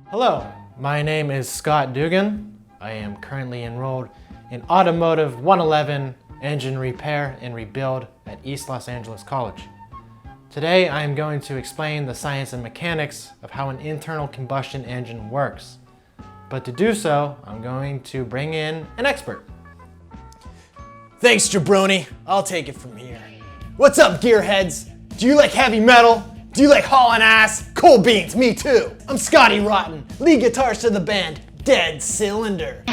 Hello, my name is Scott Dugan. I am currently enrolled in Automotive 111 Engine Repair and Rebuild at East Los Angeles College. Today I am going to explain the science and mechanics of how an internal combustion engine works. But to do so, I'm going to bring in an expert. Thanks, jabroni. I'll take it from here. What's up, gearheads? Do you like heavy metal? Do you like hauling ass? Cool beans, me too. I'm Scotty Rotten, lead guitarist of the band Dead Cylinder.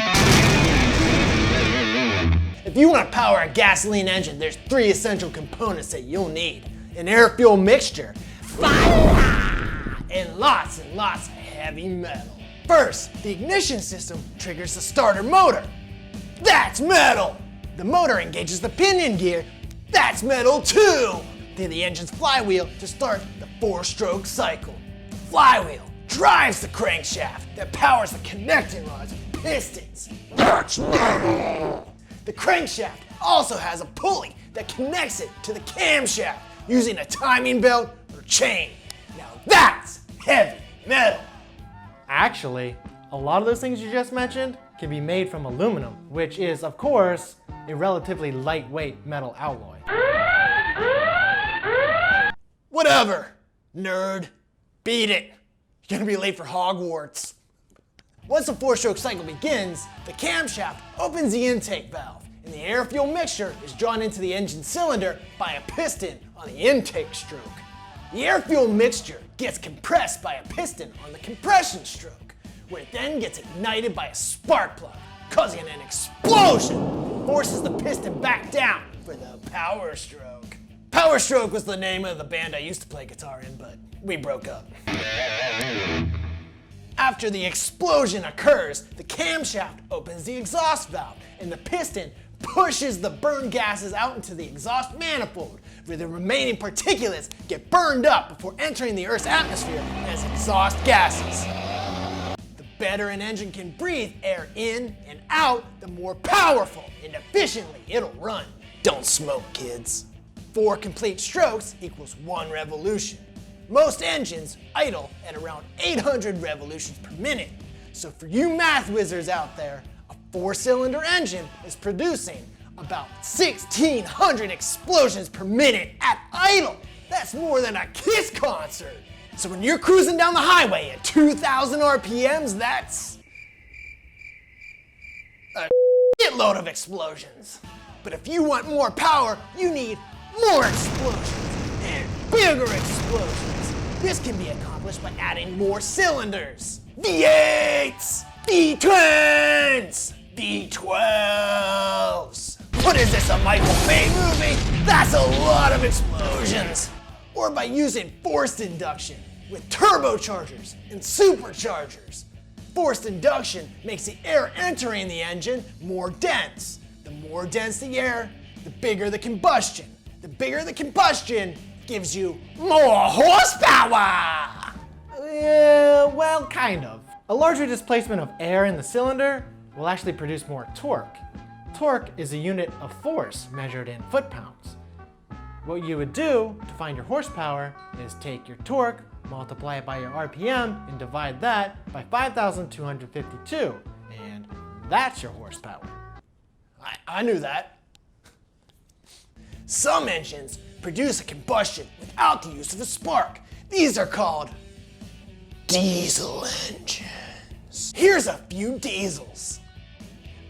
If you want to power a gasoline engine, there's 3 essential components that you'll need. An air-fuel mixture, fire, and lots of heavy metal. First, the ignition system triggers the starter motor. That's metal! The motor engages the pinion gear. That's metal too! Then the engine's flywheel to start the 4-stroke cycle. The flywheel drives the crankshaft that powers the connecting rods and pistons. That's metal! The crankshaft also has a pulley that connects it to the camshaft using a timing belt or chain. Now that's heavy metal! Actually, a lot of those things you just mentioned can be made from aluminum, which is, of course, a relatively lightweight metal alloy. Whatever, nerd. Beat it. You're gonna be late for Hogwarts. Once the 4-stroke cycle begins, the camshaft opens the intake valve, and the air-fuel mixture is drawn into the engine cylinder by a piston on the intake stroke. The air-fuel mixture gets compressed by a piston on the compression stroke, where it then gets ignited by a spark plug, causing an explosion, forces the piston back down for the power stroke. Power Stroke was the name of the band I used to play guitar in, but we broke up. After the explosion occurs, the camshaft opens the exhaust valve, and the piston pushes the burned gases out into the exhaust manifold, where the remaining particulates get burned up before entering the Earth's atmosphere as exhaust gases. The better an engine can breathe air in and out, the more powerful and efficiently it'll run. Don't smoke, kids. 4 complete strokes equals 1 revolution. Most engines idle at around 800 revolutions per minute. So for you math wizards out there, a 4-cylinder engine is producing about 1,600 explosions per minute at idle. That's more than a Kiss concert. So when you're cruising down the highway at 2,000 RPMs, that's a shitload of explosions. But if you want more power, you need more explosions and bigger explosions. This can be accomplished by adding more cylinders. V8s, V10s, V12s. What is this, a Michael Bay movie? That's a lot of explosions. Or by using forced induction with turbochargers and superchargers. Forced induction makes the air entering the engine more dense. The more dense the air, the bigger the combustion. The bigger the combustion gives you more horsepower! Well, kind of. A larger displacement of air in the cylinder will actually produce more torque. Torque is a unit of force measured in foot-pounds. What you would do to find your horsepower is take your torque, multiply it by your RPM, and divide that by 5,252, and that's your horsepower. I knew that. Some engines produce a combustion without the use of a spark. These are called diesel engines. Here's a few diesels.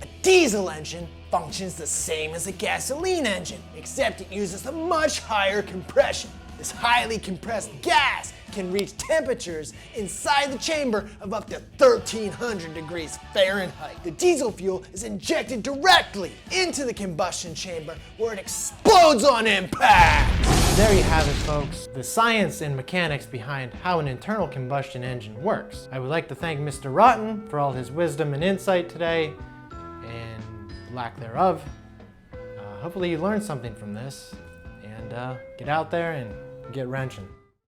A diesel engine functions the same as a gasoline engine, except it uses a much higher compression. This highly compressed gas can reach temperatures inside the chamber of up to 1,300 degrees Fahrenheit. The diesel fuel is injected directly into the combustion chamber where it explodes on impact. There you have it, folks. The science and mechanics behind how an internal combustion engine works. I would like to thank Mr. Rotten for all his wisdom and insight today, and lack thereof. Hopefully you learned something from this, and get out there and get wrenching.